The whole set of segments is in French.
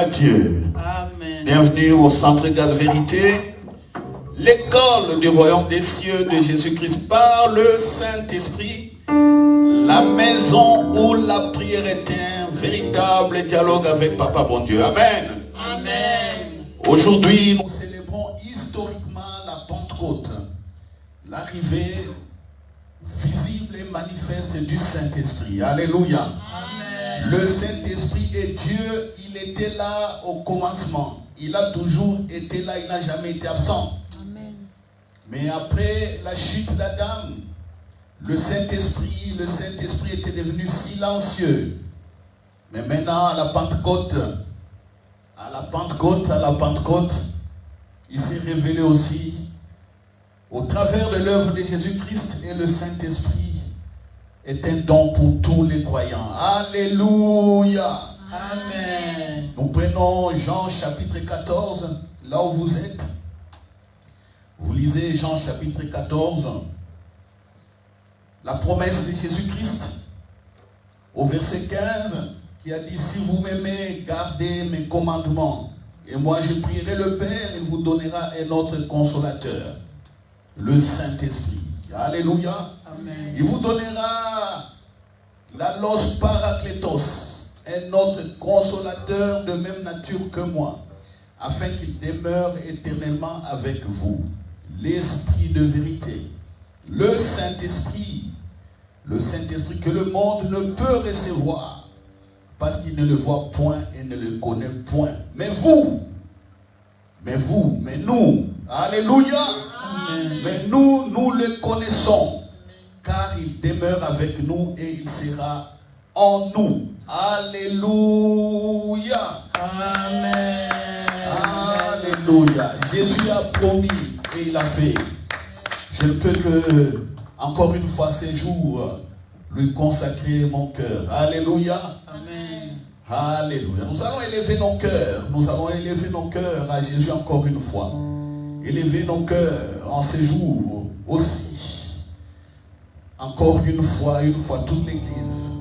à Dieu. Amen. Bienvenue au Centre Gade Vérité, l'école du royaume des cieux de Jésus-Christ par le Saint-Esprit, la maison où la prière est un véritable dialogue avec Papa bon Dieu. Amen. Amen. Aujourd'hui, nous célébrons historiquement la Pentecôte, l'arrivée visible et manifeste du Saint-Esprit. Alléluia. Amen. Le Saint-Esprit est Dieu, il était là au commencement. Il a toujours été là, il n'a jamais été absent. Amen. Mais après la chute d'Adam, le Saint-Esprit était devenu silencieux. Mais maintenant, à la Pentecôte, il s'est révélé aussi au travers de l'œuvre de Jésus-Christ, et le Saint-Esprit est un don pour tous les croyants. Alléluia. Amen. Nous prenons Jean chapitre 14, là où vous êtes. Vous lisez Jean chapitre 14, la promesse de Jésus-Christ, au verset 15, qui a dit: si vous m'aimez, gardez mes commandements. Et moi je prierai le Père, il vous donnera un autre consolateur, le Saint-Esprit. Alléluia. Amen. Il vous donnera la Los Parakletos, un autre consolateur de même nature que moi, afin qu'il demeure éternellement avec vous. L'Esprit de vérité, le Saint-Esprit que le monde ne peut recevoir, parce qu'il ne le voit point et ne le connaît point. Mais nous, alléluia, Amen. mais nous le connaissons, car il demeure avec nous et il sera en nous. Alléluia. Amen. Alléluia. Jésus a promis et il a fait. Je ne peux que, encore une fois, ces jours, lui consacrer mon cœur. Alléluia. Amen. Alléluia. Nous allons élever nos cœurs. Nous allons élever nos cœurs à Jésus encore une fois. Élever nos cœurs en ces jours aussi. Encore une fois, toute l'Église.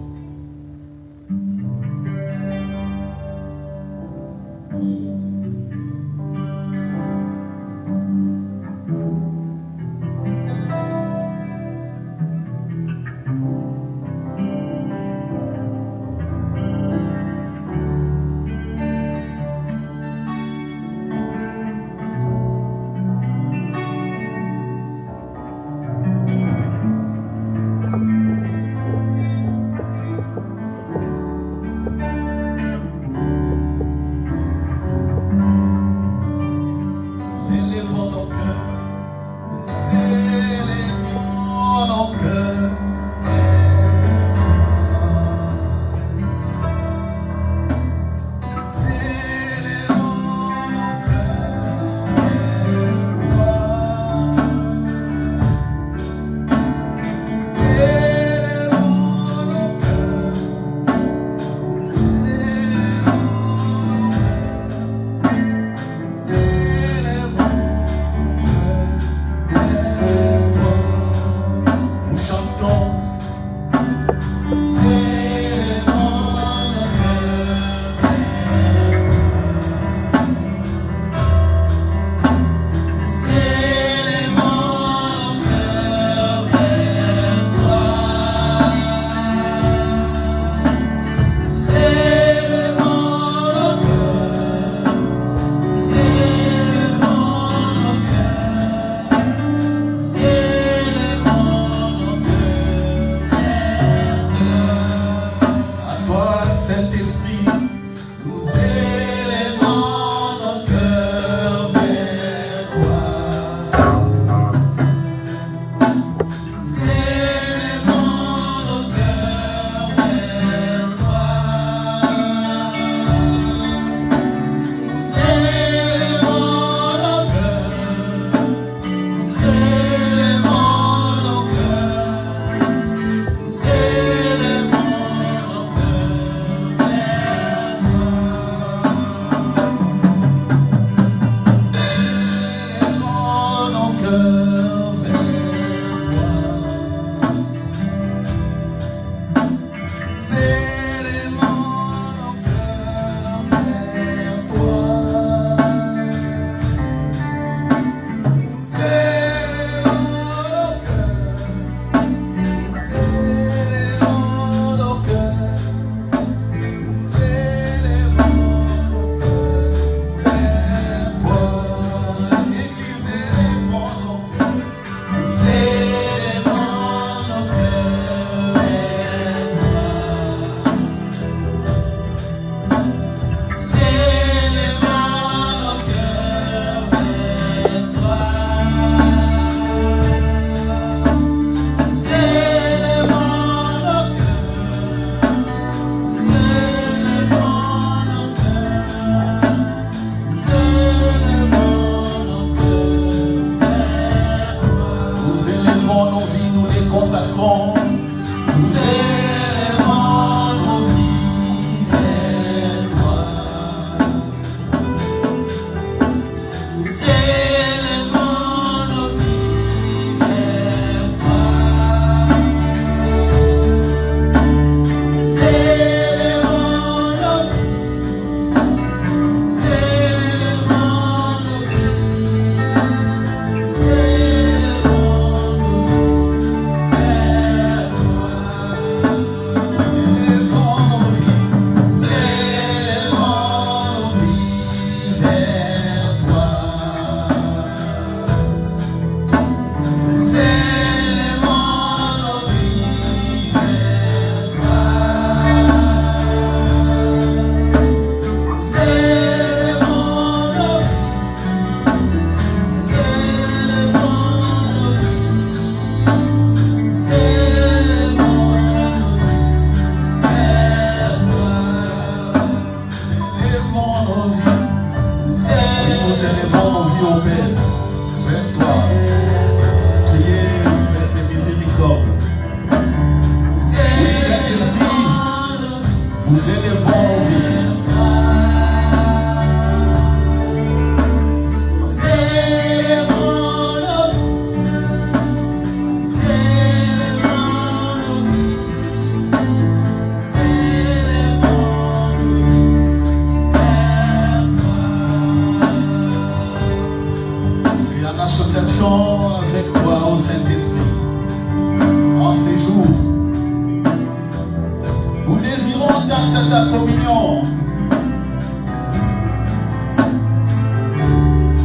la communion.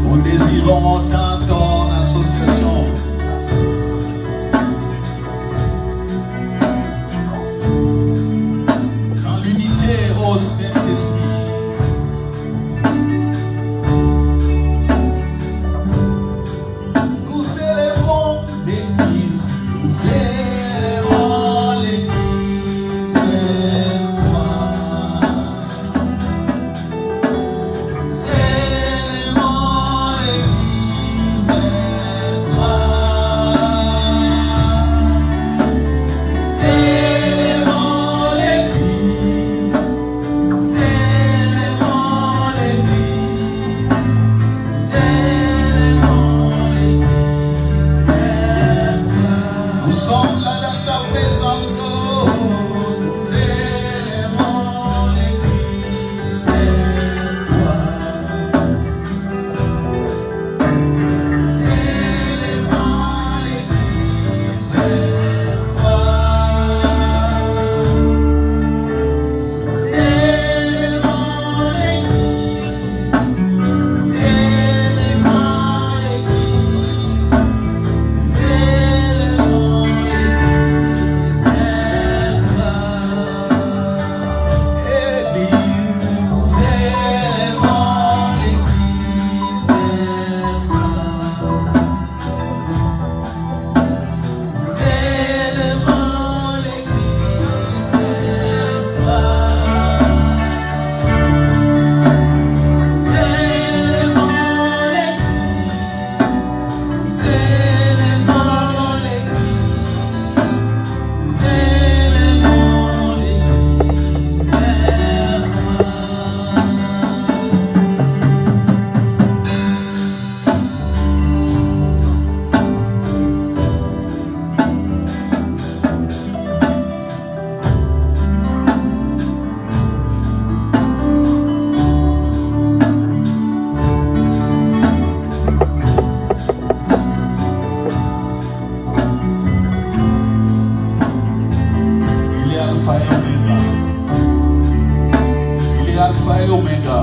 Nous désirons tant ton association. Dans l'unité au Saint-Esprit. Nous célébrons l'Église. Nous célébrons l'Église de toi. Nous célébrons l'Église de toi. Nous célébrons l'Église. Nous célébrons l'Église. Nous célébrons l'Église de toi. Nous sommes là dans ta présence, oh. Nous célébrons l'Église de toi. Nous célébrons l'Église de toi. Nous célébrons l'Église. Nous célébrons Il est Alpha et Oméga. Il est Alpha et Oméga.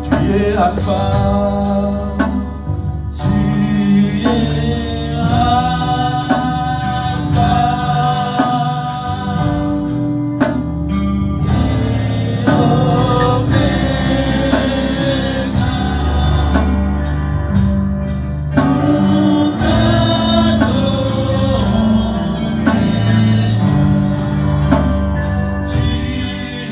Tu es Alpha, tu es Alpha et Oméga. Nous t'adorons, Seigneur. Tu es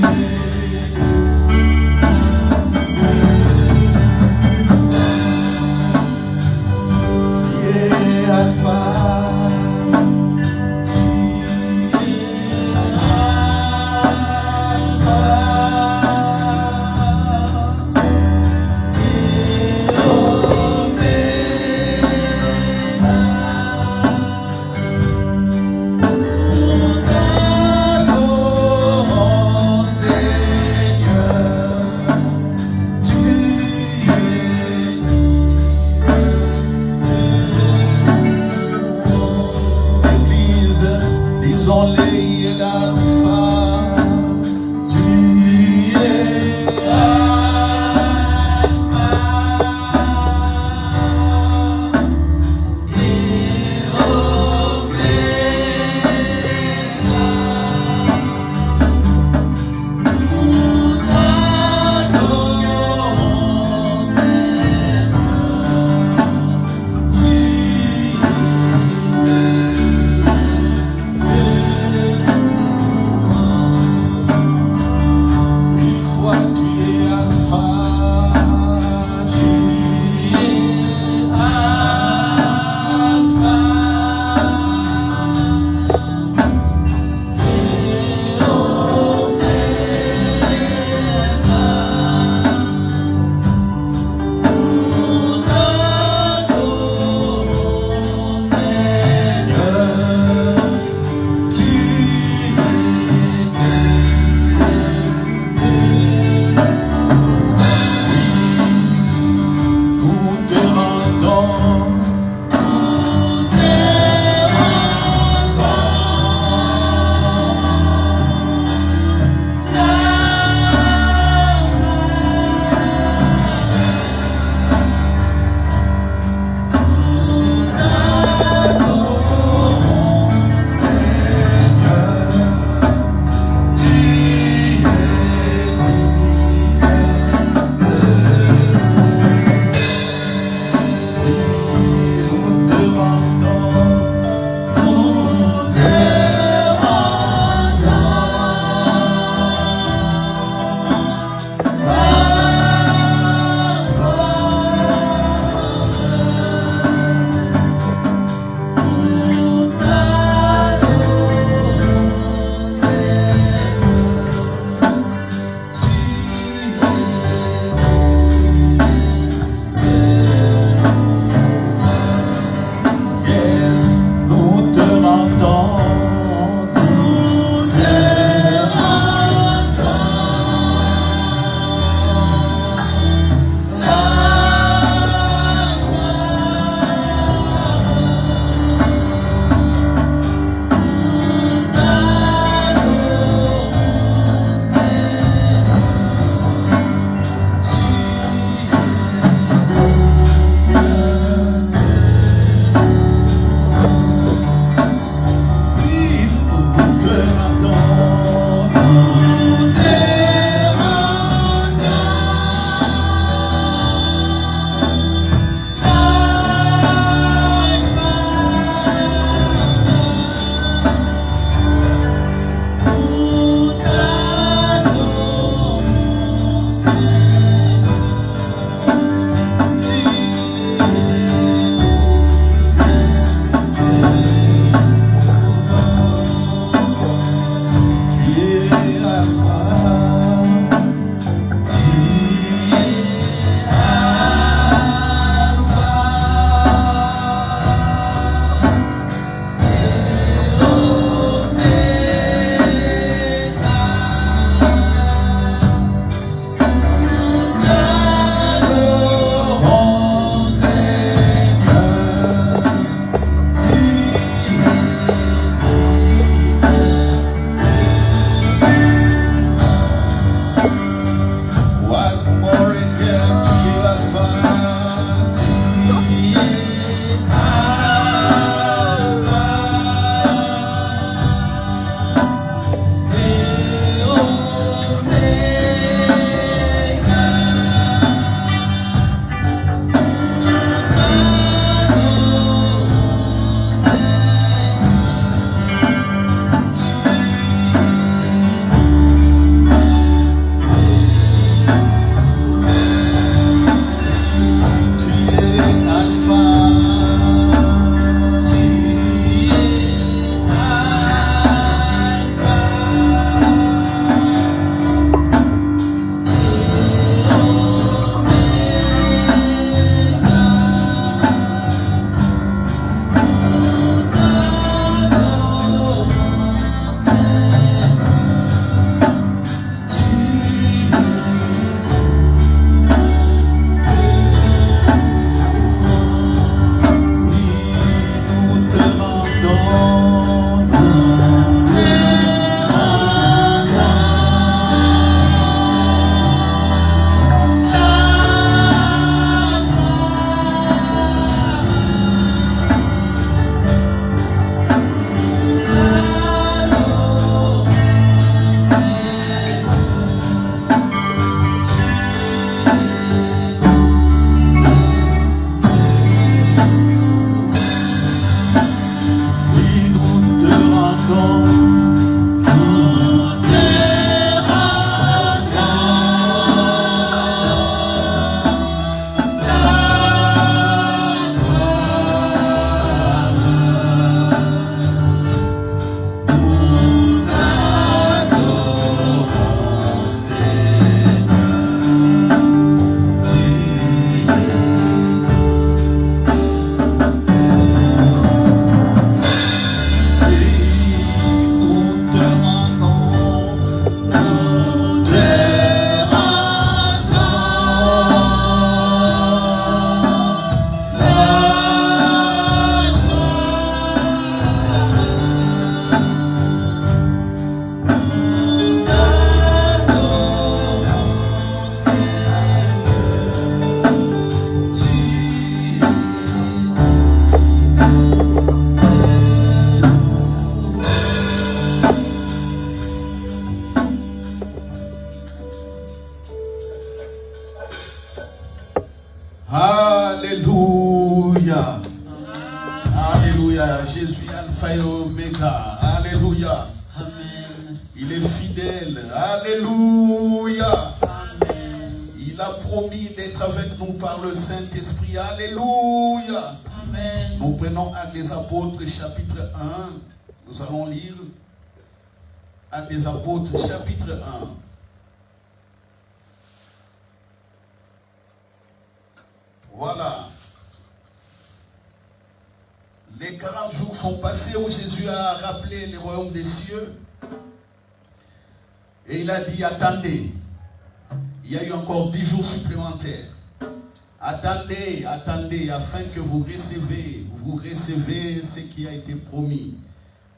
Alléluia. Alléluia. Jésus est Alpha et Oméga. Alléluia. Amen. Il est fidèle. Alléluia. Amen. Il a promis d'être avec nous par le Saint-Esprit. Alléluia. Amen. Nous prenons Actes des Apôtres, chapitre 1. Nous allons lire Actes des Apôtres, chapitre 1. Voilà. Les 40 jours sont passés où Jésus a rappelé le royaume des cieux. Et il a dit, attendez. Il y a eu encore 10 jours supplémentaires. Attendez, attendez, afin que vous recevez ce qui a été promis.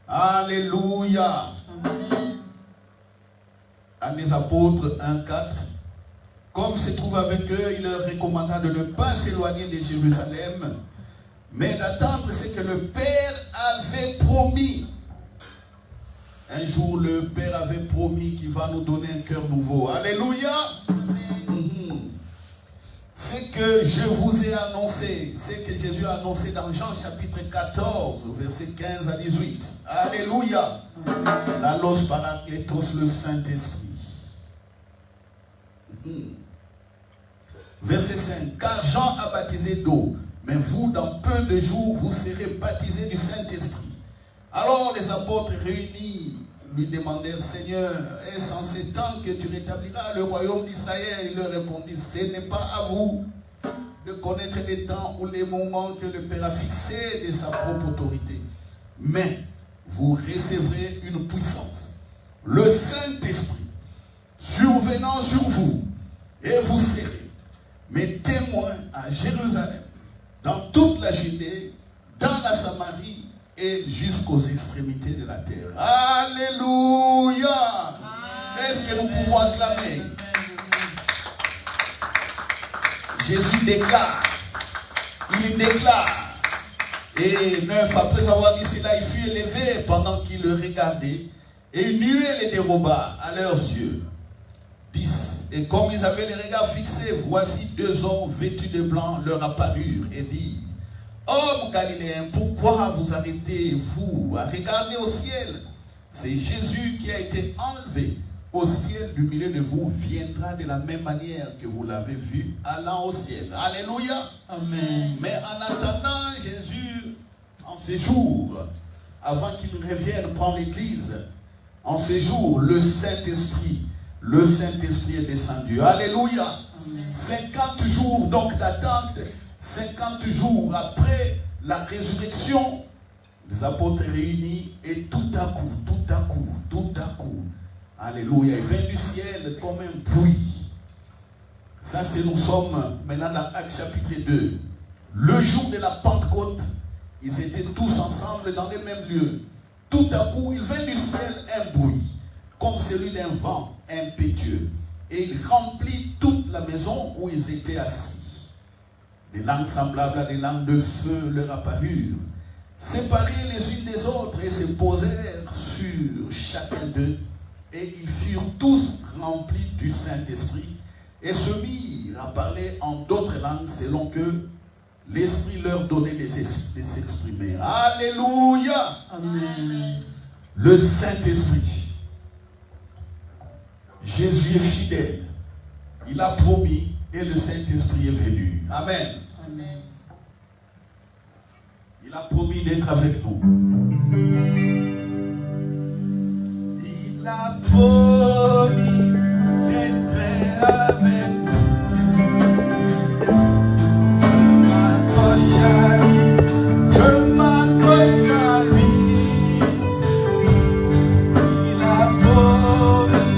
Alléluia. Amen. À les apôtres 1,4. Comme se trouve avec eux, il leur recommanda de ne pas s'éloigner de Jérusalem, mais d'attendre ce que le Père avait promis. Un jour, le Père avait promis qu'il va nous donner un cœur nouveau. Alléluia. Ce que je vous ai annoncé, ce que Jésus a annoncé dans Jean chapitre 14, verset 15 à 18. Alléluia. La Los Parakletos, le Saint-Esprit. Verset 5. Car Jean a baptisé d'eau, mais vous, dans peu de jours, vous serez baptisés du Saint-Esprit. Alors les apôtres réunis lui demandèrent, Seigneur, est-ce en ces temps que tu rétabliras le royaume d'Israël? Il leur répondit, ce n'est pas à vous de connaître les temps ou les moments que le Père a fixés de sa propre autorité. Mais vous recevrez une puissance, le Saint-Esprit, survenant sur vous, et vous serez mes témoins à Jérusalem, dans toute la Judée, dans la Samarie et jusqu'aux extrémités de la terre. Alléluia. Est-ce que nous pouvons acclamer? Jésus déclare, il déclare, et 9, après avoir dit cela, il fut élevé pendant qu'il le regardait, et une nuée les déroba à leurs yeux. 10. Et comme ils avaient les regards fixés, voici 2 hommes vêtus de blanc leur apparurent et dirent, Hommes galiléens, pourquoi vous arrêtez-vous à regarder au ciel? C'est Jésus qui a été enlevé au ciel du milieu de vous, viendra de la même manière que vous l'avez vu allant au ciel. Alléluia. Amen. Mais en attendant Jésus, en ces jours, avant qu'il revienne prendre l'église, en ces jours, le Saint-Esprit est descendu. Alléluia. Amen. 50 jours donc d'attente, 50 jours après la résurrection, les apôtres réunis, et tout à coup, alléluia, il vient du ciel comme un bruit. Ça, c'est nous sommes maintenant dans Actes chapitre 2. Le jour de la Pentecôte, ils étaient tous ensemble dans les mêmes lieux. Tout à coup, il vient du ciel un bruit, comme celui d'un vent impétueux. Et il remplit toute la maison où ils étaient assis. Des langues semblables à des langues de feu leur apparurent, séparées les unes des autres, et se posèrent sur chacun d'eux. Et ils furent tous remplis du Saint-Esprit, et se mirent à parler en d'autres langues, selon que l'Esprit leur donnait de s'exprimer. Alléluia. Amen. Le Saint-Esprit. Jésus est fidèle. Il a promis et le Saint-Esprit est venu. Amen. Amen. Il a promis d'être avec nous. Il a promis d'être avec nous. Je m'accroche à lui. Il a promis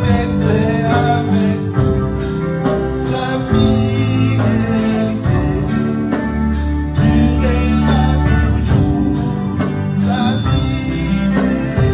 d'être avec nous. Sa fidélité durera toujours. Sa fidélité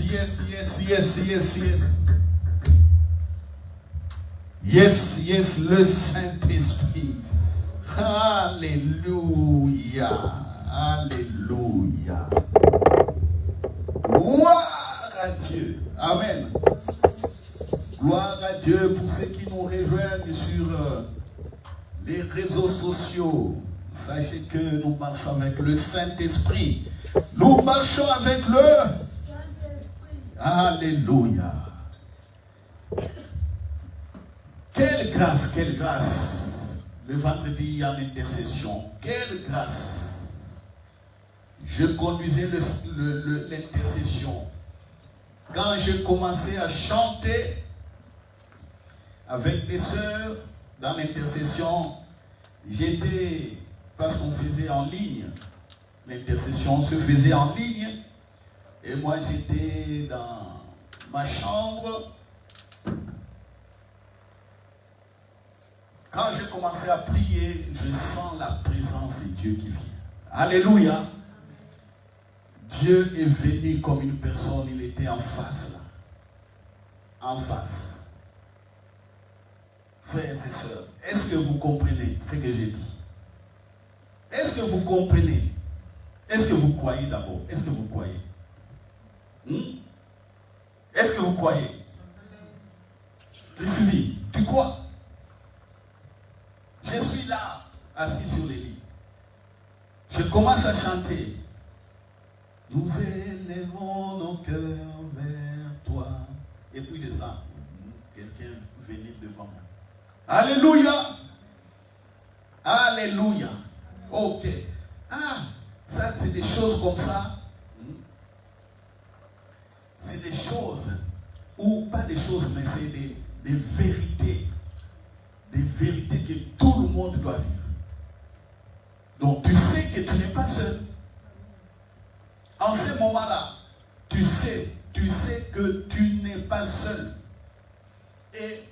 Yes, yes, yes, yes, yes, yes. Yes, yes, le Saint-Esprit. Alléluia. Alléluia. Gloire à Dieu. Amen. Gloire à Dieu pour ceux qui nous rejoignent sur les réseaux sociaux. Sachez que nous marchons avec le Saint-Esprit. Nous marchons avec le Saint-Esprit. Alléluia. Quelle grâce, quelle grâce. Le vendredi, il y a l'intercession. Quelle grâce. Je conduisais l'intercession. Quand je commençais à chanter avec les sœurs dans l'intercession, j'étais, parce qu'on faisait en ligne, l'intercession se faisait en ligne, et moi j'étais dans ma chambre. Quand je commençais à prier, je sens la présence de Dieu qui vient. Alléluia. Dieu est venu comme une personne, il était en face là. En face. Frères et sœurs, est-ce que vous comprenez ce que j'ai dit? Est-ce que vous comprenez? Est-ce que vous croyez d'abord? Est-ce que vous croyez? Est-ce que vous croyez? Tu suis, tu crois? Je suis là, assis sur les lits. Je commence à chanter. Nous élevons nos cœurs vers toi. Et puis je sens quelqu'un venir devant moi. Alléluia. Alléluia. Ok. Ah, ça c'est des choses comme ça. C'est des choses, ou pas des choses, mais c'est des vérités. Des vérités que tout le monde doit vivre. Donc tu sais que tu n'es pas seul. En ce moment-là, tu sais que tu n'es pas seul. Et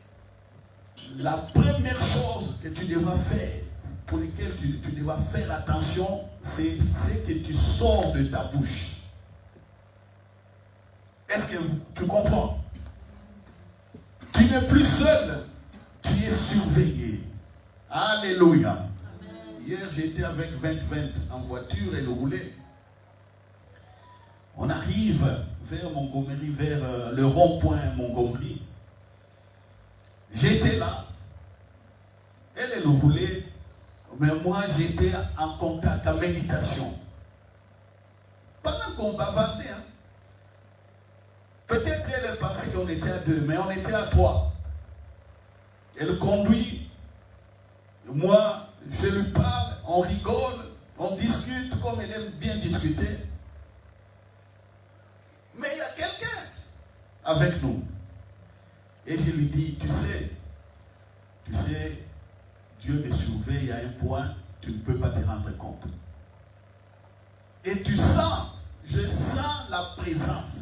la première chose que tu devras faire, pour laquelle tu devras faire attention, c'est que tu sors de ta bouche. Est-ce que tu comprends? Tu n'es plus seul, tu es surveillé. Alléluia. Amen. Hier, j'étais avec 20-20 en voiture et le roulait. On arrive vers Montgomery, vers le rond-point Montgomery. J'étais là. Elle le roulait. Mais moi, j'étais en contact, en méditation. Pendant qu'on bavardait, hein. Peut-être qu'elle pensait qu'on était à deux, mais on était à trois. Elle conduit. Moi, je lui parle, on rigole, on discute comme elle aime bien discuter. Mais il y a quelqu'un avec nous. Et je lui dis, tu sais, Dieu me surveille à un point, tu ne peux pas te rendre compte. Et tu sens, je sens la présence.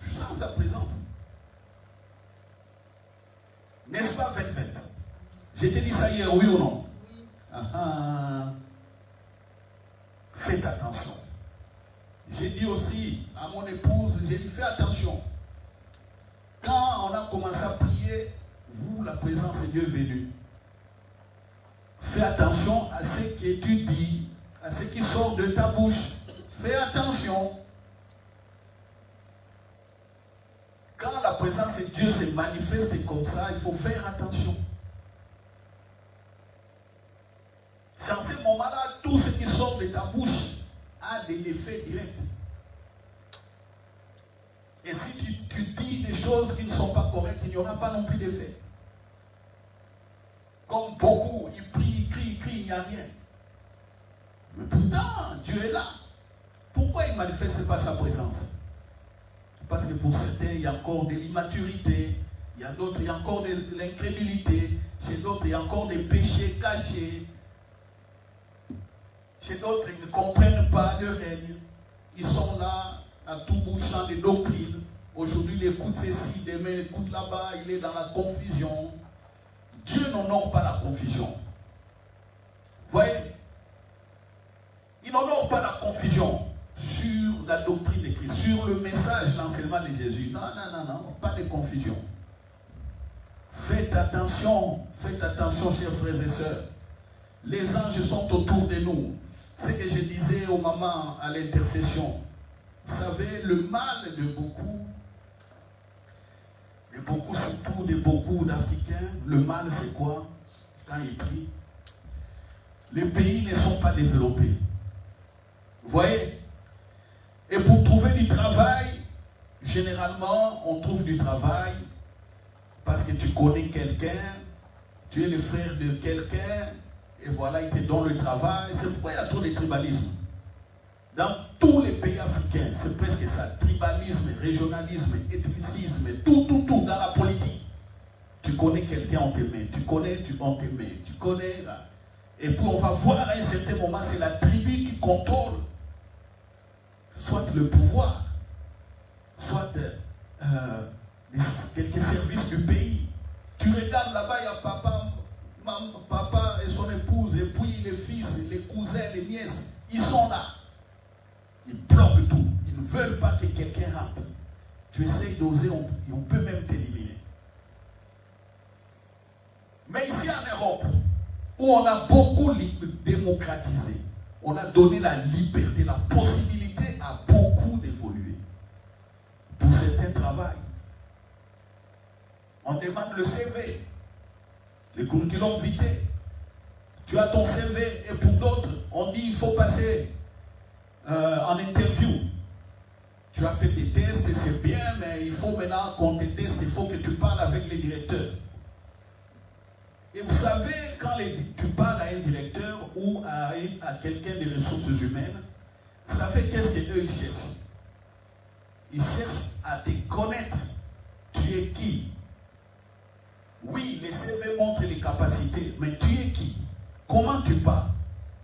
Je sens sa présence. N'est-ce pas 20-20? Je t'ai dit ça hier, oui ou non? Oui. Faites attention. J'ai dit aussi à mon épouse, j'ai dit fais attention. Quand on a commencé à prier, la présence de Dieu est venue. Fais attention à ce que tu dis, à ce qui sort de ta bouche. Fais attention. Quand la présence de Dieu se manifeste comme ça, il faut faire attention. C'est en ce moment-là, tout ce qui sort de ta bouche a des effets directs. Et si tu dis des choses qui ne sont pas correctes, il n'y aura pas non plus d'effet. Comme beaucoup, ils prient, ils crient, il n'y a rien. Mais pourtant, Dieu est là. Pourquoi il ne manifeste pas sa présence? Parce que pour certains, il y a encore de l'immaturité. Il y a d'autres, il y a encore de l'incrédulité. Chez d'autres, il y a encore des péchés cachés. Chez d'autres, ils ne comprennent pas le règne. Ils sont là, à tout bout de champ des doctrines. Aujourd'hui, il écoute ceci, demain, il écoute là-bas, il est dans la confusion. Dieu n'honore pas la confusion. Vous voyez? Il n'honore pas la confusion sur la doctrine de Christ. remarqué, sur le message, l'enseignement de Jésus, non, pas de confusion. Faites attention, chers frères et sœurs. Les anges sont autour de nous. Ce que je disais aux mamans à l'intercession, vous savez, le mal de beaucoup, surtout de beaucoup d'Africains, le mal c'est quoi? Quand ils prient, les pays ne sont pas développés. Vous voyez? Et pour trouver du travail, généralement, on trouve du travail parce que tu connais quelqu'un, tu es le frère de quelqu'un, et voilà, il te donne le travail. C'est pourquoi il y a trop de tribalisme. Dans tous les pays africains, c'est presque ça. Tribalisme, régionalisme, ethnicisme, tout, dans la politique. Tu connais quelqu'un, on te met. Tu connais, on te met. Tu connais, là. Et puis on va voir à un certain moment, c'est la tribu qui contrôle soit le pouvoir, soit quelques services du pays. Tu regardes là-bas, il y a papa et son épouse, et puis les fils, les cousins, les nièces, ils sont là. Ils bloquent tout. Ils ne veulent pas que quelqu'un rentre. Tu essayes d'oser, on peut même t'éliminer. Mais ici en Europe, où on a beaucoup démocratisé, on a donné la liberté, la possibilité à beaucoup d'évoluer. Pour certains travail, on demande le CV, le curriculum vitae. Tu as ton CV, et pour d'autres, on dit il faut passer en interview. Tu as fait des tests, c'est bien, mais il faut maintenant qu'on te teste, il faut que tu parles avec les directeurs. Et vous savez, quand tu parles à un directeur ou à quelqu'un des ressources humaines, vous savez qu'est-ce qu'eux ils cherchent? Ils cherchent à te connaître. Tu es qui? Oui, les CV montrent les capacités, mais tu es qui? Comment tu parles?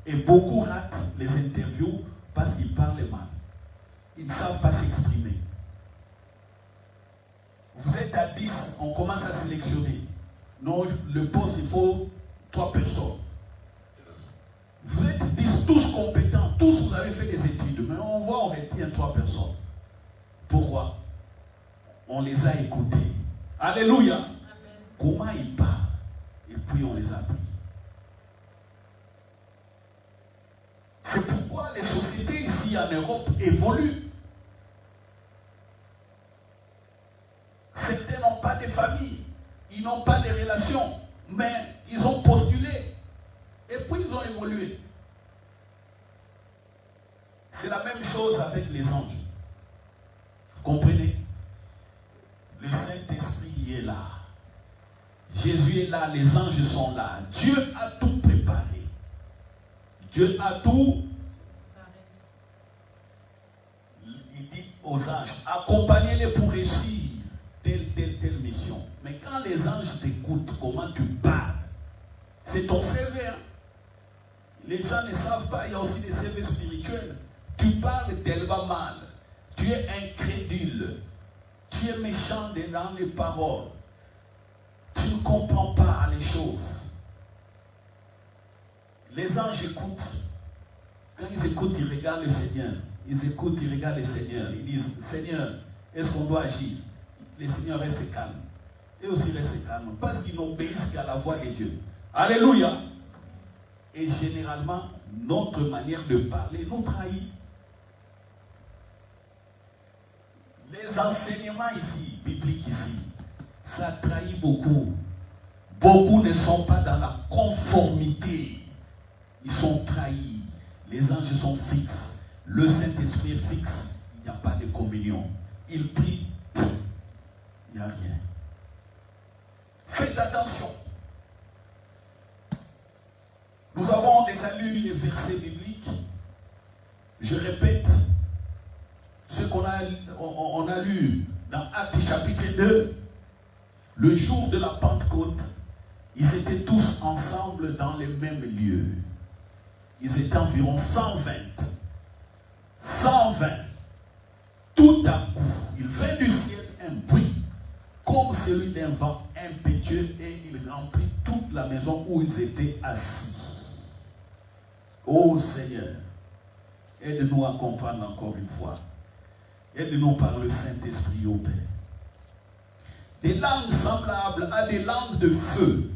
Et beaucoup ratent les interviews parce qu'ils parlent mal. Ils ne savent pas s'exprimer. Vous êtes à 10, on commence à sélectionner. Non, le poste, il faut 3 personnes. Vous êtes 10, tous compétents, tous vous avez fait des études, mais on voit, on retient 3 personnes. Pourquoi? On les a écoutés. Alléluia. Amen. Comment ils parlent? Et puis on les a pris. C'est pourquoi les sociétés ici en Europe évoluent. Certains n'ont pas de famille. Ils n'ont pas de relations, mais ils ont postulé et puis ils ont évolué. C'est la même chose avec les anges. Vous comprenez? Le Saint-Esprit est là. Jésus est là, les anges sont là. Dieu a tout préparé. Dieu a tout. Il dit aux anges, accompagnez-les pour réussir telle mission. Mais quand les anges t'écoutent, comment tu parles, c'est ton CV. Hein? Les gens ne savent pas, il y a aussi des CV spirituels. Tu parles tellement mal. Tu es incrédule. Tu es méchant dans les paroles. Tu ne comprends pas les choses. Les anges écoutent. Quand ils écoutent, ils regardent le Seigneur. Ils écoutent, ils regardent le Seigneur. Ils disent, Seigneur, est-ce qu'on doit agir? Le Seigneur reste calme. Et aussi reste calme. Parce qu'ils n'obéissent qu'à la voix de Dieu. Alléluia. Et généralement, notre manière de parler nous trahit. Les enseignements ici, bibliques ici, ça trahit beaucoup. Beaucoup ne sont pas dans la conformité. Ils sont trahis. Les anges sont fixes. Le Saint-Esprit est fixe. Il n'y a pas de communion. Ils prient. Il n'y a rien. Faites attention. Nous avons déjà lu les versets bibliques. Je répète ce qu'on a lu dans Actes chapitre 2. Le jour de la Pentecôte, ils étaient tous ensemble dans les mêmes lieux. Ils étaient environ 120. 120. Tout à coup, il vint du ciel un bruit comme celui d'un vent impétueux et il remplit toute la maison où ils étaient assis. Ô Seigneur, aide-nous à comprendre encore une fois. Aide-nous par le Saint-Esprit, ô Père. Des langues semblables à des langues de feu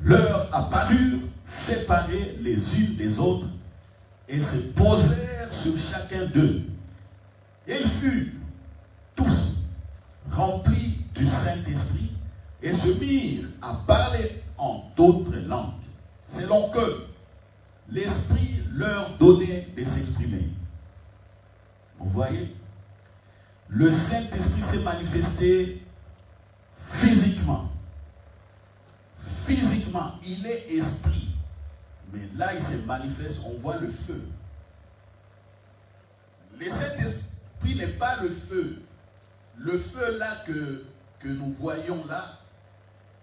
leur apparurent, séparées les unes des autres, et se posèrent sur chacun d'eux. Et ils furent tous remplis du Saint-Esprit et se mirent à parler en d'autres langues, selon que l'Esprit leur donnait de s'exprimer. Vous voyez, le Saint-Esprit s'est manifesté physiquement. Physiquement, il est esprit. Mais là, il se manifeste, on voit le feu. Le Saint-Esprit n'est pas le feu. Le feu là que nous voyons là,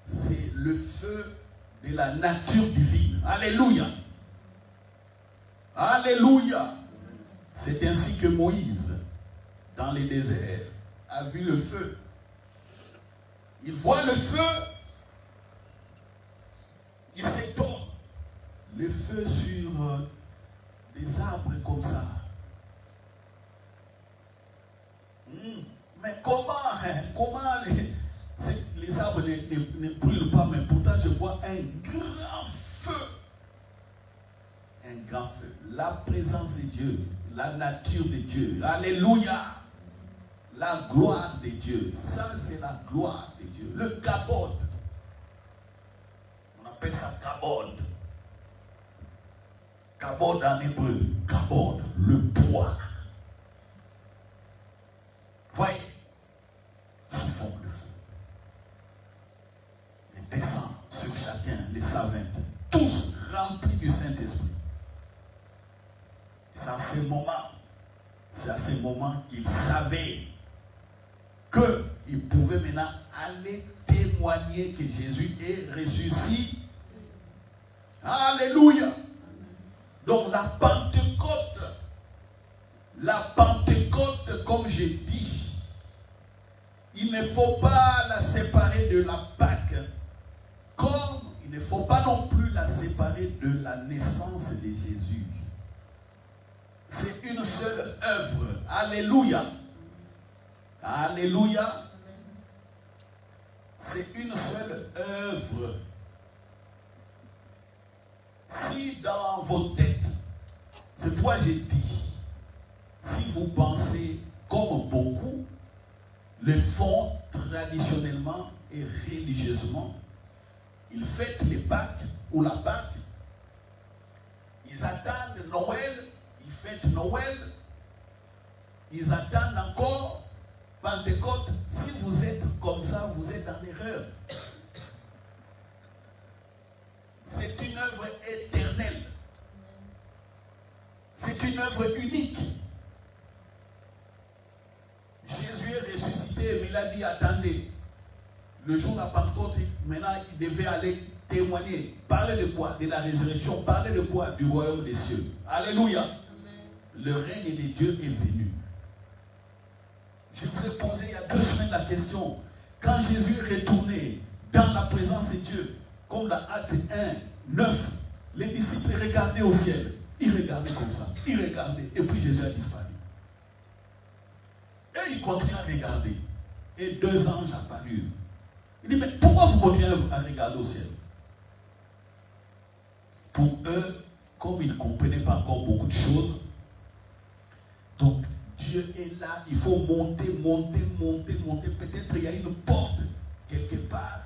c'est le feu de la nature divine. Alléluia. Alléluia. C'est ainsi que Moïse, dans les déserts, a vu le feu. Il voit le feu. Il s'étonne. Le feu sur des arbres comme ça. Mais comment les arbres ne brûlent pas, mais pourtant je vois un grand feu. Un grand feu. La présence de Dieu, la nature de Dieu. Alléluia. La gloire de Dieu. Ça, c'est la gloire de Dieu. Le kabod. On appelle ça kabod. Kabod en hébreu. Kabod, le poids. Voyez, chauffons le feu. Et descend sur chacun, les savants, tous remplis du Saint-Esprit. C'est à ce moment qu'il savait qu'il pouvait maintenant aller témoigner que Jésus est ressuscité. Alléluia. Donc la Pentecôte, comme j'ai dit, il ne faut pas la séparer de la Pâque, comme il ne faut pas non plus la séparer de la naissance de Jésus. C'est une seule œuvre. Alléluia. Alléluia. C'est une seule œuvre. Si dans vos têtes, c'est pourquoi j'ai dit, si vous pensez comme beaucoup le font traditionnellement et religieusement, ils fêtent les Pâques ou la Pâque, ils attendent Noël, ils fêtent Noël, ils attendent encore Pentecôte. Si vous êtes comme ça, vous êtes en erreur. C'est une œuvre éternelle. C'est une œuvre unique. Jésus est ressuscité, mais il a dit, attendez, le jour de la Pentecôte, maintenant il devait aller témoigner. Parler de quoi? De la résurrection. Parler de quoi? Du royaume des cieux. Alléluia. Amen. Le règne de Dieu est venu. Je vous ai posé il y a 2 semaines la question. Quand Jésus est retourné dans la présence de Dieu, comme dans Acte 1, 9, les disciples regardaient au ciel. Ils regardaient comme ça. Ils regardaient. Et puis Jésus a disparu. Et ils continuent à regarder. Et 2 anges apparurent. Il dit, mais pourquoi vous continuez à regarder au ciel? Pour eux, comme ils ne comprenaient pas encore beaucoup de choses, donc Dieu est là, il faut monter. Peut-être il y a une porte quelque part.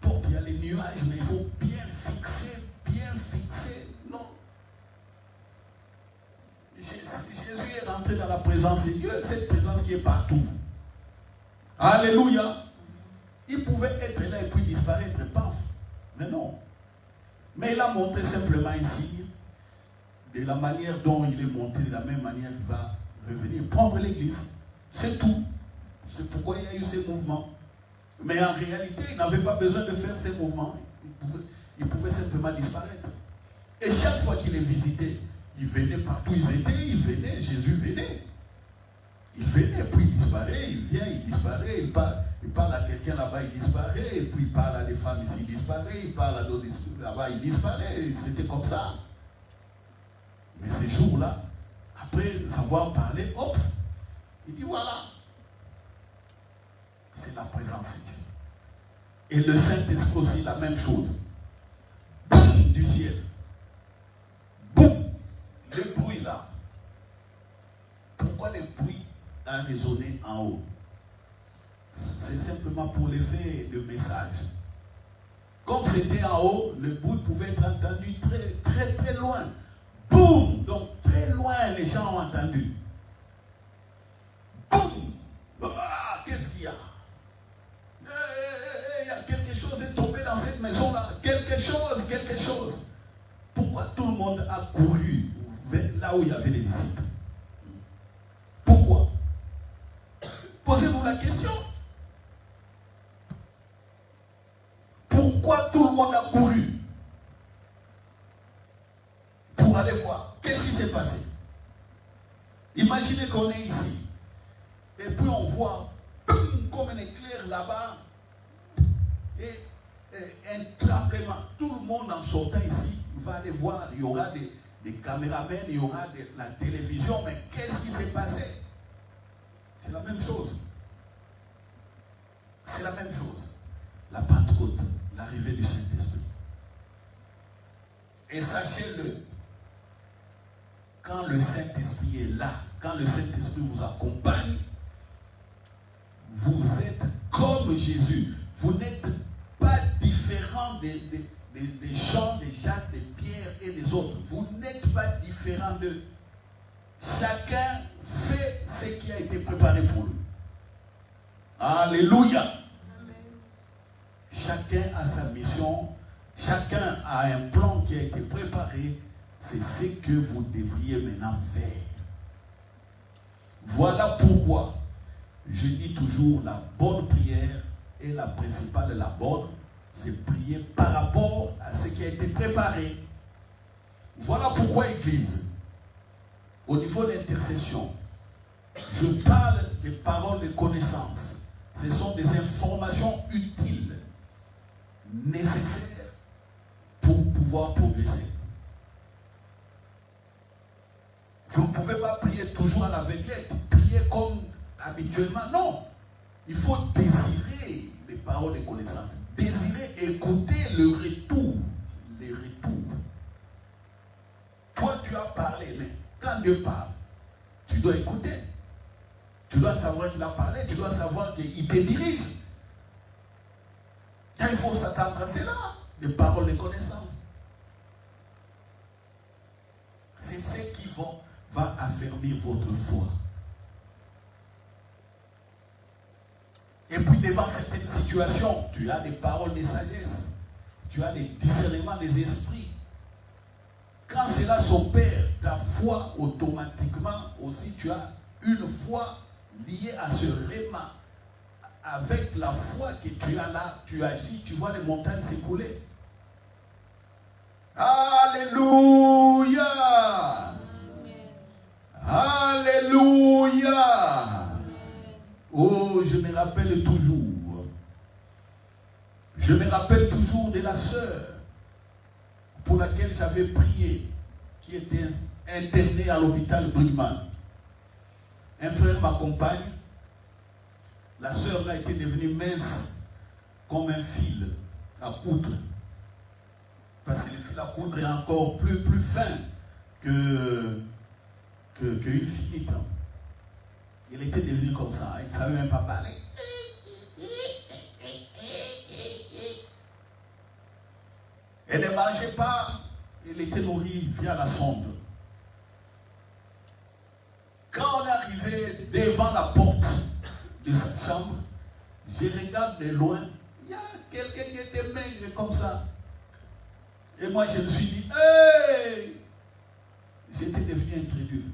Porte, il y a les nuages, mais il faut bien fixer. Non. Jésus est rentré dans la présence de Dieu, cette présence qui est partout. Alléluia. Il pouvait être là et puis disparaître, paf. Mais non. Mais il a montré simplement ici, de la manière dont il est monté, de la même manière qu'il va revenir, prendre l'église. C'est tout. C'est pourquoi il y a eu ces mouvements. Mais en réalité, il n'avait pas besoin de faire ces mouvements. Il pouvait simplement disparaître. Et chaque fois qu'il les visitait, il venait partout où ils étaient, il venait, Jésus venait. Il venait, puis il disparaît, il vient, il disparaît, il parle à quelqu'un là-bas, il disparaît, et puis il parle à des femmes ici, il disparaît, il parle à d'autres là-bas, il disparaît. C'était comme ça. Mais ces jours-là, après avoir parlé, hop, Il dit voilà. C'est la présence de Dieu. Et le Saint-Esprit aussi, la même chose. Boum, du ciel. Boum, le bruit là. Pourquoi le bruit a résonné en haut? C'est simplement pour l'effet de message. Comme c'était en haut, le bruit pouvait être entendu très, très, très loin. Boum! Donc, très loin, les gens ont entendu. Boum! Ah, qu'est-ce qu'il y a? Il y a quelque chose qui est tombé dans cette maison-là. Quelque chose. Pourquoi tout le monde a couru vers là où il y avait les disciples? Pourquoi? Posez-vous la question. Pourquoi tout le monde a couru pour aller voir? Qu'est-ce qui s'est passé? Imaginez qu'on est ici. Et puis on voit comme un éclair là-bas et un tremblement. Tout le monde en sortant ici va aller voir. Il y aura des caméramans, il y aura la télévision. Mais qu'est-ce qui s'est passé? C'est la même chose. C'est la même chose. La Pentecôte, l'arrivée du Saint-Esprit. Et sachez-le, quand le Saint-Esprit est là, quand le Saint-Esprit vous accompagne, vous êtes comme Jésus. Vous n'êtes pas différent des Jean, des Jacques, des Pierre et des autres. Vous n'êtes pas différent d'eux. Chacun fait ce qui a été préparé pour lui. Alléluia. Chacun a sa mission. Chacun a un plan qui a été préparé. C'est ce que vous devriez maintenant faire. Voilà pourquoi je dis toujours la bonne prière et la principale de la bonne, c'est prier par rapport à ce qui a été préparé. Voilà pourquoi, Église, au niveau de l'intercession, je parle des paroles de connaissance. Ce sont des informations utiles, nécessaires pour pouvoir progresser. Vous ne pouvez pas prier toujours à l'aveuglette, prier comme habituellement. Non. Il faut désirer les paroles de connaissance. Désirer écouter le retour. Les retours. Toi, tu as parlé, mais quand Dieu parle, tu dois écouter. Tu dois savoir qu'il a parlé, tu dois savoir qu'il te dirige. Et il faut s'attendre à cela, les paroles de connaissance. C'est ce qui va affermir votre foi. Et puis devant certaines situations, tu as des paroles de sagesse, tu as des discernements des esprits. Quand cela s'opère, ta foi automatiquement aussi, tu as une foi liée à ce réma. Avec la foi que tu as là, tu agis, tu vois les montagnes s'écouler. Alléluia! Alléluia! Oh, je me rappelle toujours. Je me rappelle toujours de la sœur pour laquelle j'avais prié, qui était internée à l'hôpital Brigman. Un frère m'accompagne. La sœur là était devenue mince comme un fil à coudre. Parce que le fil à coudre est encore plus fin qu'une finite. Il était devenu comme ça. Il ne savait même pas parler. Elle ne mangeait pas. Elle était nourrie via la sonde. Quand on est arrivé devant la porte de sa chambre, je regarde de loin. Il y a quelqu'un qui était maigre comme ça. Et moi, je me suis dit, hey! J'étais devenu incrédule.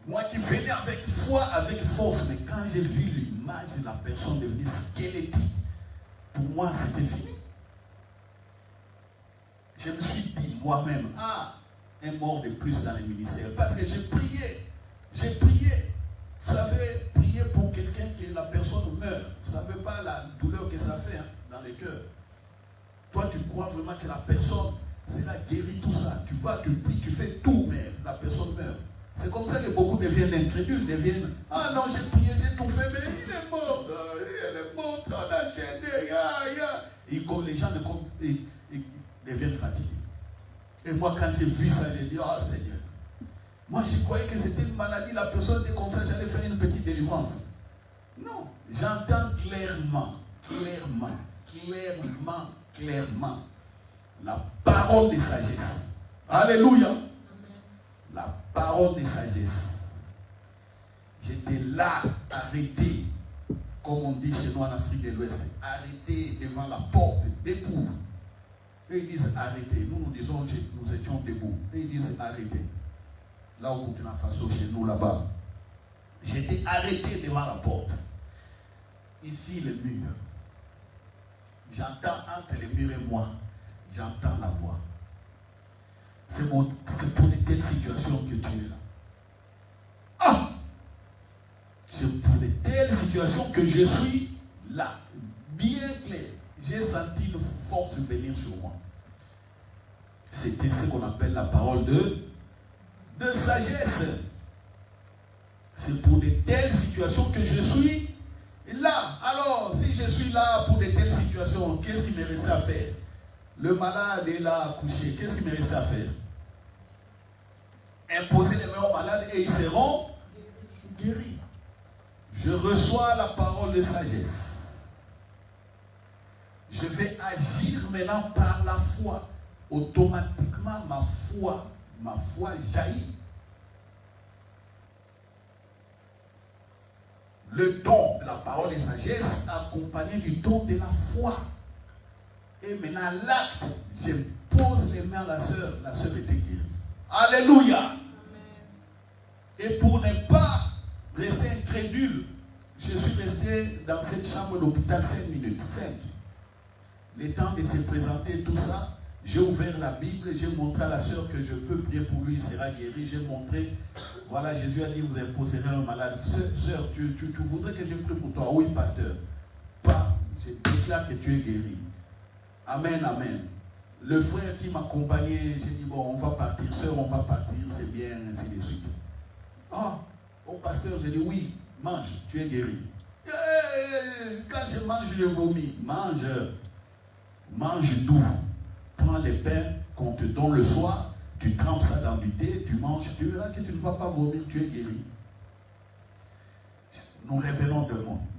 Moi qui venais avec foi, avec force, mais quand j'ai vu l'image de la personne devenue squelettique, pour moi, c'était fini. Je me suis dit moi-même, un mort de plus dans le ministère. Parce que j'ai prié. Vous savez, prier pour quelqu'un que la personne meurt. Vous ne savez pas la douleur que ça fait dans le cœur. Toi, tu crois vraiment que la personne, c'est la guérie, tout ça. Tu vas, tu pries, tu fais tout, mais la personne meurt. C'est comme ça que beaucoup deviennent incrédules, deviennent, ah non, j'ai prié, j'ai tout fait, mais il est mort, on a gêné, les gens ils deviennent fatigués. Et moi, quand j'ai vu ça, j'ai dit, oh Seigneur, moi je croyais que c'était une maladie, la personne était comme ça, j'allais faire une petite délivrance. Non, j'entends clairement la parole de sagesse. Alléluia. La parole de sagesse. J'étais là, arrêté, comme on dit chez nous en Afrique de l'Ouest, arrêté devant la porte, debout. Et ils disent arrêtez. Nous disons que nous étions debout. Et ils disent arrêtez. Là au Burkina Faso, chez nous là-bas, j'étais arrêté devant la porte. Ici, le mur. J'entends entre les murs et moi, j'entends la voix. C'est pour de telles situations que tu es là. Ah! C'est pour de telles situations que je suis là. Bien clair. J'ai senti une force venir sur moi. C'était ce qu'on appelle la parole de sagesse. C'est pour de telles situations que je suis là. Alors, si je suis là pour de telles situations, qu'est-ce qui me reste à faire? Le malade est là accouché. Qu'est-ce qui me reste à faire? Imposer les mains aux malades et ils seront guéris. Je reçois la parole de sagesse. Je vais agir maintenant par la foi. Automatiquement, ma foi jaillit. Le don de la parole de sagesse accompagné du don de la foi. Et maintenant, l'acte, je pose les mains à la sœur était guérie. Alléluia. Amen. Et pour ne pas rester incrédule, je suis resté dans cette chambre d'hôpital 5 minutes. 5. Le temps de se présenter tout ça, j'ai ouvert la Bible, j'ai montré à la sœur que je peux prier pour lui, il sera guéri. J'ai montré, voilà, Jésus a dit, vous imposerez un malade. Sœur, tu voudrais que je prie pour toi? Oui, pasteur. Pas, je déclare que tu es guéri. Amen, amen. Le frère qui m'accompagnait, j'ai dit, bon, on va partir, sœur, on va partir, c'est bien, ainsi de suite. Oh, pasteur, j'ai dit, oui, mange, tu es guéri. Quand je mange, je vomis. Mange doux. Prends les pains qu'on te donne le soir, tu trempes ça dans du thé, tu manges, tu verras que tu ne vas pas vomir, tu es guéri. Nous revenons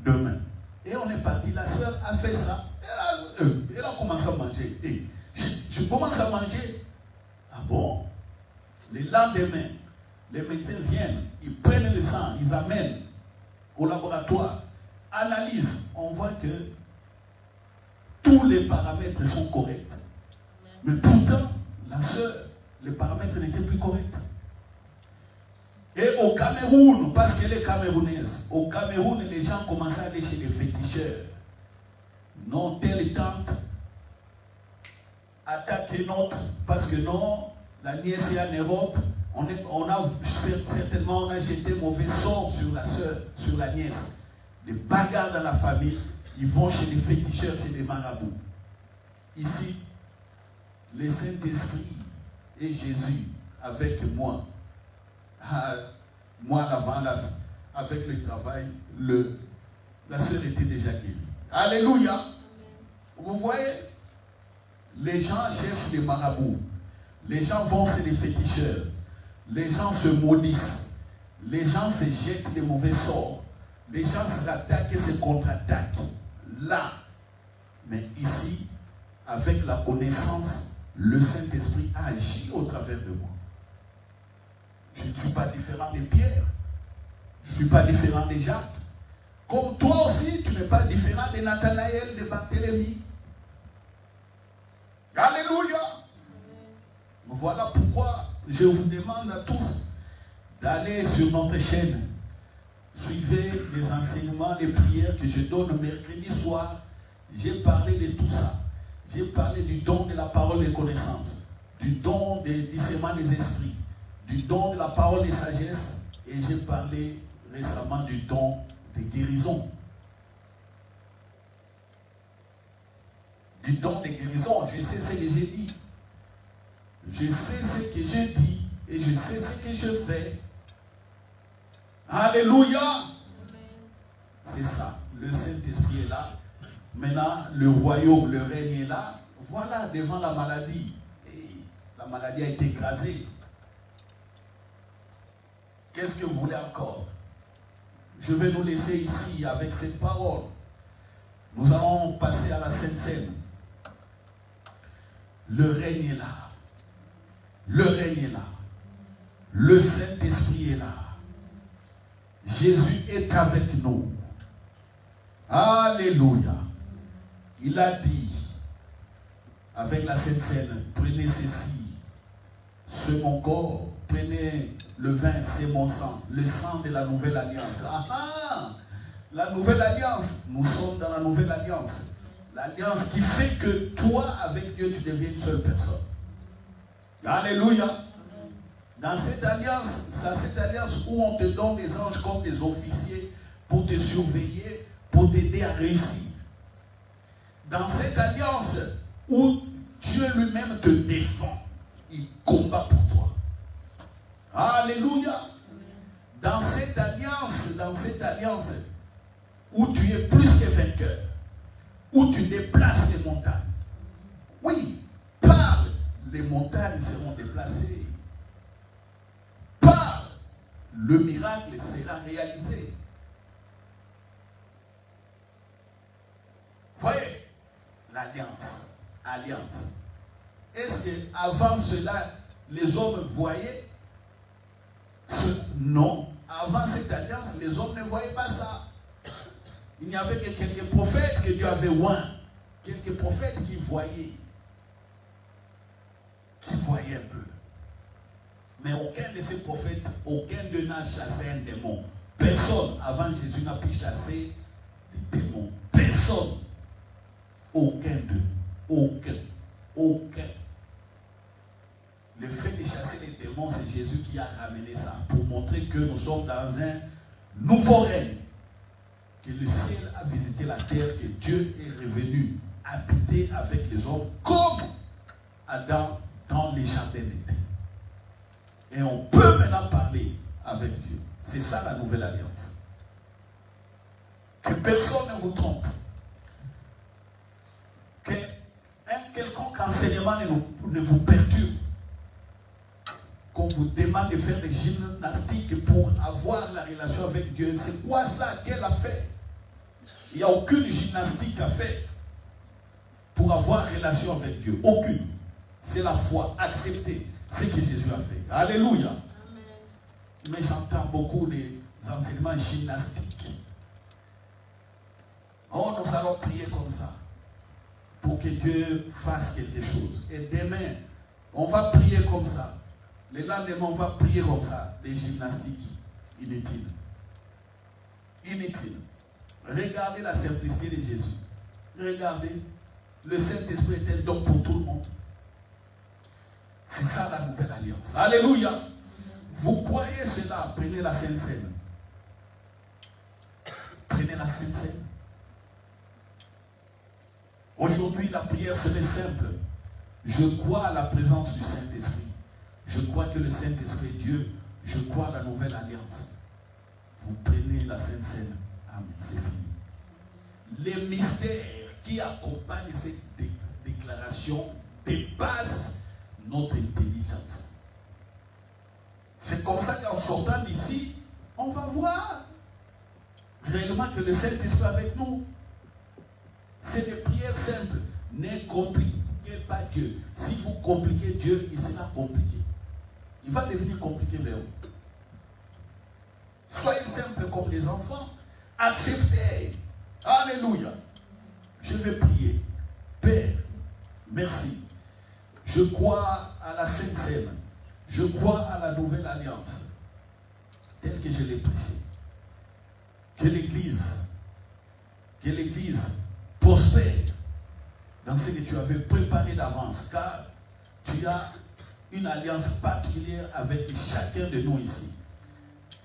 demain. Et on est parti, la sœur a fait ça. Elle a commencé à manger. Et je commence à manger. Ah bon? Le lendemain, les médecins viennent, ils prennent le sang, ils amènent au laboratoire, analysent, on voit que tous les paramètres sont corrects. Mais pourtant, la sœur, les paramètres n'étaient plus corrects. Et au Cameroun, parce qu'elle est camerounaise, au Cameroun, les gens commençaient à aller chez les féticheurs. Non, telle tante attaque une autre, parce que non, la nièce est en Europe, on a jeté mauvais sort sur la sœur, sur la nièce. Des bagarres dans la famille, ils vont chez les féticheurs, chez les marabouts. Ici, le Saint-Esprit et Jésus avec moi. Moi, avant, avec le travail, la sœur était déjà guérie. Alléluia. Vous voyez, les gens cherchent les marabouts. Les gens vont chez les féticheurs. Les gens se maudissent. Les gens se jettent des mauvais sorts. Les gens s'attaquent et se contre-attaquent. Là, mais ici, avec la connaissance, le Saint-Esprit agit au travers de moi. Je ne suis pas différent de Pierre. Je ne suis pas différent de Jacques. Comme toi aussi, tu n'es pas différent de Nathanaël, de Barthélemy. Alléluia. Voilà pourquoi je vous demande à tous d'aller sur notre chaîne. Suivez les enseignements, les prières que je donne mercredi soir. J'ai parlé de tout ça. J'ai parlé du don de la parole de connaissance, du don des discernements des esprits, du don de la parole de sagesse, et j'ai parlé récemment du don de guérison. Du don de guérison, je sais ce que j'ai dit. Je sais ce que je dis et je sais ce que je fais. Alléluia. C'est ça. Le Saint-Esprit est là. Maintenant, le royaume, le règne est là. Voilà, devant la maladie. Et la maladie a été écrasée. Qu'est-ce que vous voulez encore? Je vais nous laisser ici avec cette parole. Nous allons passer à la Sainte Seine. Le règne est là. Le règne est là. Le Saint-Esprit est là. Jésus est avec nous. Alléluia. Il a dit, avec la Sainte Seine, prenez ceci, c'est mon corps, prenez le vin, c'est mon sang, le sang de la nouvelle alliance. Ah ah, la nouvelle alliance, nous sommes dans la nouvelle alliance. L'alliance qui fait que toi, avec Dieu, tu deviens une seule personne. Alléluia. Dans cette alliance, c'est cette alliance où on te donne des anges comme des officiers pour te surveiller, pour t'aider à réussir. Dans cette alliance où Dieu lui-même te défend, il combat pour toi. Alléluia. Dans cette alliance où tu es plus que vainqueur, où tu déplaces les montagnes. Oui, par les montagnes seront déplacées. Par le miracle sera réalisé. Voyez, l'alliance. Alliance. Est-ce qu'avant cela, les hommes voyaient non. Avant cette alliance, les hommes ne voyaient pas ça. Il n'y avait que quelques prophètes que Dieu avait oints. Quelques prophètes qui voyaient un peu. Mais aucun de ces prophètes, aucun d'eux n'a chassé un démon. Personne avant Jésus n'a pu chasser des démons. Personne. Aucun d'eux. Aucun. Le fait de chasser les démons, c'est Jésus qui a ramené ça pour montrer que nous sommes dans un nouveau règne. Que le ciel a visité la terre, que Dieu est revenu habiter avec les hommes comme Adam dans les jardins d'Éden. Et on peut maintenant parler avec Dieu. C'est ça la nouvelle alliance. Que personne ne vous trompe. Qu'un quelconque enseignement ne vous perturbe. Qu'on vous demande de faire des gymnastiques pour avoir la relation avec Dieu. C'est quoi ça qu'elle a fait? Il n'y a aucune gymnastique à faire pour avoir relation avec Dieu. Aucune. C'est la foi. Accepter ce que Jésus a fait. Alléluia. Amen. Mais j'entends beaucoup les enseignements gymnastiques. Oh, nous allons prier comme ça pour que Dieu fasse quelque chose. Et demain, on va prier comme ça. Le lendemain, on va prier comme ça. Des gymnastiques inutiles. Inutiles. Regardez la simplicité de Jésus. Regardez. Le Saint-Esprit est un don pour tout le monde. C'est ça la nouvelle alliance. Alléluia. Vous croyez cela, prenez la Sainte Seine. Prenez la Sainte Seine. Aujourd'hui, la prière serait simple. Je crois à la présence du Saint-Esprit. Je crois que le Saint-Esprit est Dieu. Je crois à la nouvelle alliance. Vous prenez la Sainte Seine. Amen. C'est fini. Les mystères qui accompagnent cette déclaration dépassent notre intelligence. C'est comme ça qu'en sortant d'ici, on va voir réellement que le Saint-Esprit est avec nous. C'est des prières simples. Ne compliquez pas Dieu. Si vous compliquez Dieu, il sera compliqué. Il va devenir compliqué vers vous. Soyez simples comme les enfants. Acceptez. Alléluia. Je vais prier. Père, merci. Je crois à la Sainte Seine. Je crois à la nouvelle alliance. Telle que je l'ai prêchée. Que l'Église prospère dans ce que tu avais préparé d'avance. Car tu as une alliance particulière avec chacun de nous ici.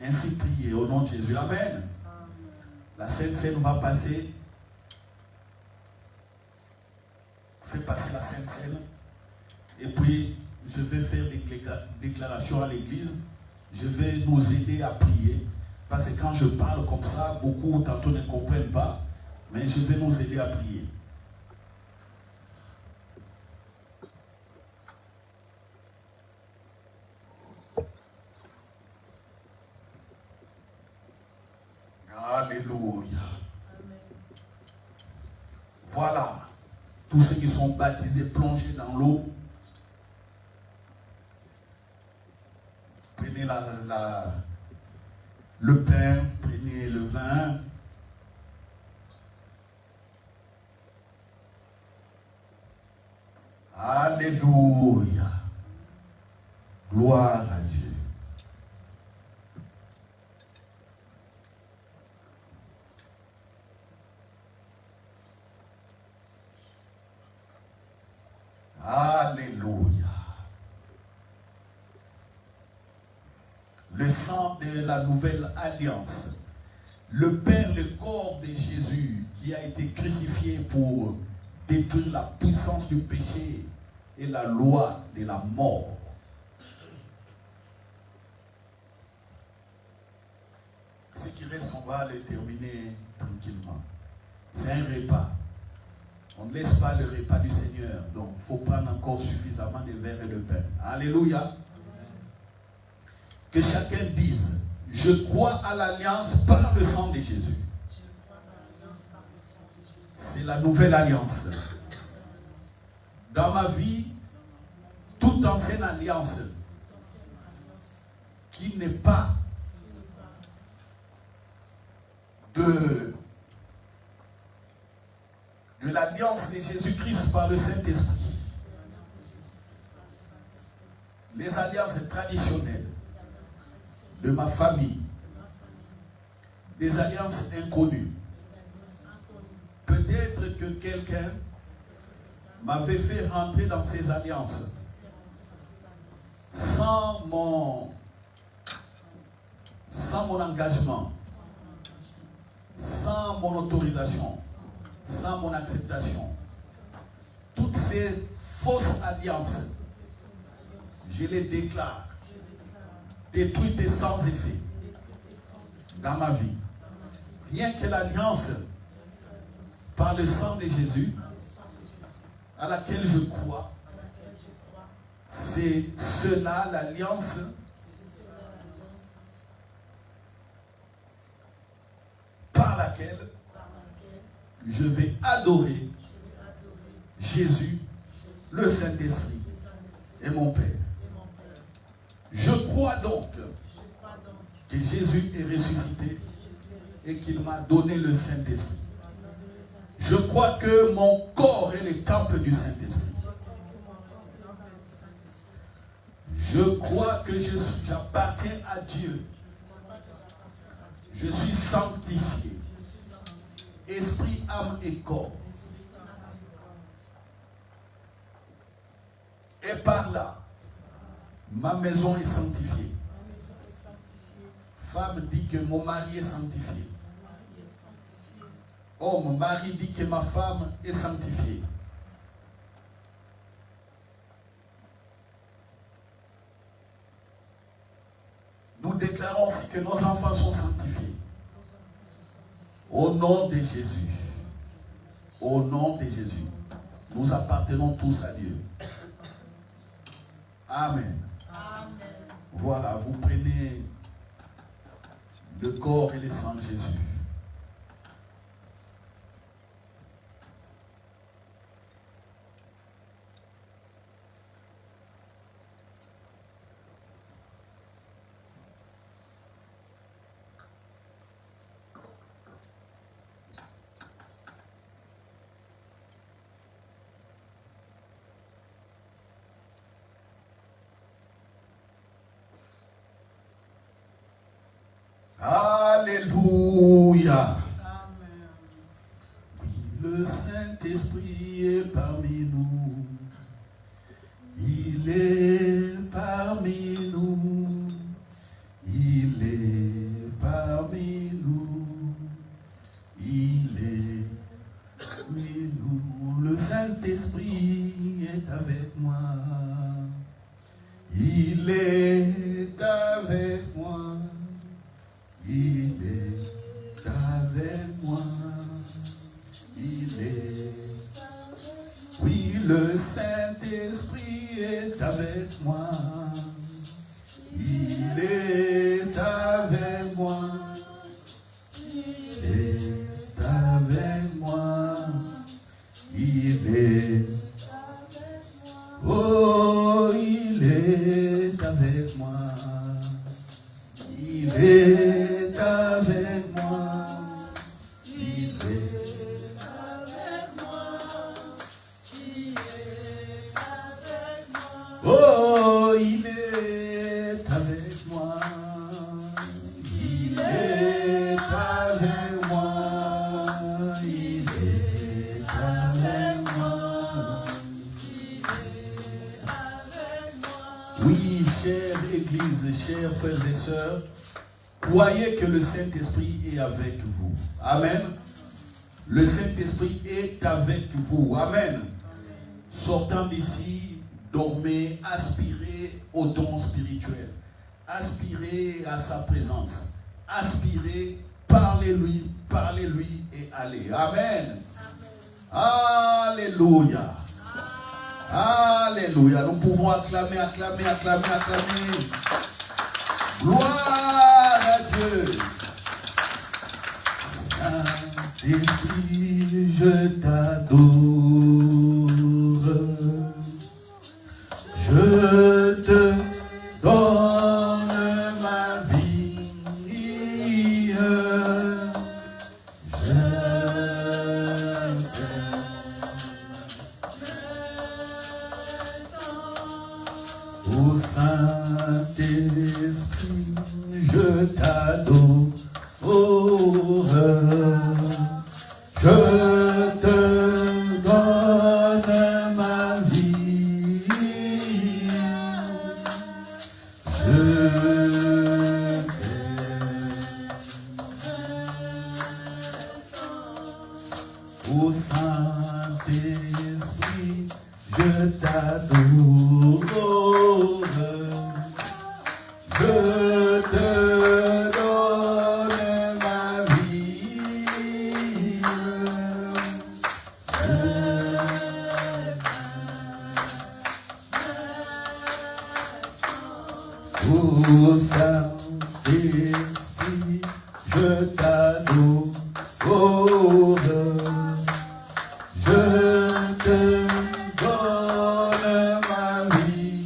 Ainsi priez au nom de Jésus. Amen. La Sainte Seine va passer. Fais passer la Sainte Seine. Et puis, je vais faire des déclarations à l'église. Je vais nous aider à prier. Parce que quand je parle comme ça, beaucoup tantôt ne comprennent pas, mais je vais nous aider à prier. Alléluia. Voilà. Tous ceux qui sont baptisés, plongés dans l'eau. Prenez le pain, prenez le vin. Alléluia. Gloire à Dieu. Alléluia. Le sang de la nouvelle alliance. Le pain, le corps de Jésus qui a été crucifié pour détruire la puissance du péché et la loi de la mort. Ce qui reste, on va le terminer tranquillement. C'est un repas. On ne laisse pas le repas du Seigneur. Donc, il faut prendre encore suffisamment de verres et de pain. Alléluia. Que chacun dise, je crois à l'alliance par le sang de Jésus. C'est la nouvelle alliance. Dans ma vie, toute ancienne alliance qui n'est pas de l'alliance de Jésus-Christ par le Saint-Esprit. Les alliances traditionnelles de ma famille, des alliances inconnues. Peut-être que quelqu'un m'avait fait rentrer dans ces alliances sans mon engagement, sans mon autorisation, sans mon acceptation. Toutes ces fausses alliances, je les déclare détruites et sans effet dans ma vie. Rien que l'alliance par le sang de Jésus à laquelle je crois, c'est cela l'alliance par laquelle je vais adorer Jésus, le Saint-Esprit et mon Père. Je crois donc que Jésus est ressuscité et qu'il m'a donné le Saint-Esprit. Je crois que mon corps est le temple du Saint-Esprit. Je crois que j'appartiens à Dieu. Je suis sanctifié. Esprit, âme et corps. Et par là, ma maison est sanctifiée. Femme dit que mon mari est sanctifié. Homme, mari dit que ma femme est sanctifiée. Nous déclarons aussi que nos enfants sont sanctifiés. Au nom de Jésus. Au nom de Jésus. Nous appartenons tous à Dieu. Amen. Amen. Voilà, vous prenez le corps et le sang de Jésus. Alléluia. Amen. Oui, le Saint-Esprit est parmi nous. Il est parmi nous. Il est parmi nous. Il est parmi nous. Le Saint-Esprit est avec moi. Il est avec moi. Il moi. Il est avec moi. Il est avec moi. Il est. Oh, il est avec moi. Il est avec moi. Il est avec moi. Il est avec moi. Oh, il est avec moi. Il est avec moi. Il est avec moi. Oui, chère Église, chers frères et sœurs, croyez que le Saint-Esprit est avec vous. Amen. Le Saint-Esprit est avec vous. Amen. Sortant d'ici, dormez, aspirez au don spirituel. Aspirez à sa présence. Aspirez, parlez-lui et allez. Amen. Alléluia. Alléluia. Nous pouvons acclamer. Gloire à Dieu. Saint-Esprit, je t'adore. Je te donne ma vie. Ô Saint-Esprit, je t'adore. Je te donne ma vie. Ô Saint-Esprit, je t'adore. Je te donne ma vie. Ô Saint-Esprit, je t'adore. Je te donne ma vie.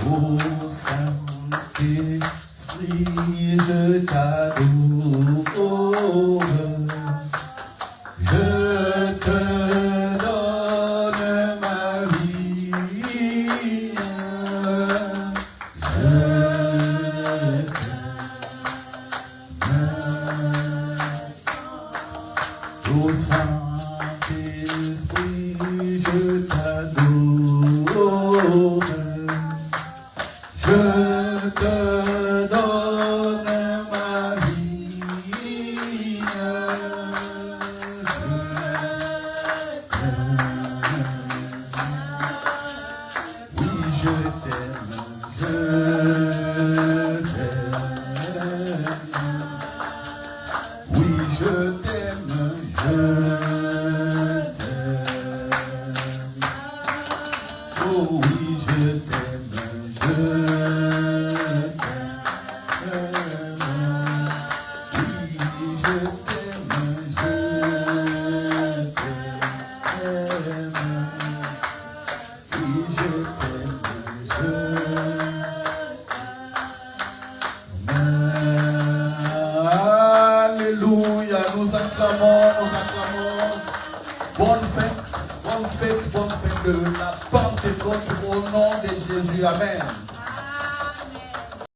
Ô Saint-Esprit, je t'adore. Je te donne ma vie. Ô Saint-Esprit, je t'adore. Je te donne ma vie. Oui, je t'aime, oui, je t'aime, oh oui, je t'aime, Alléluia, nous acclamons. Bonne fête de la Pentecôte au nom de Jésus. Amen.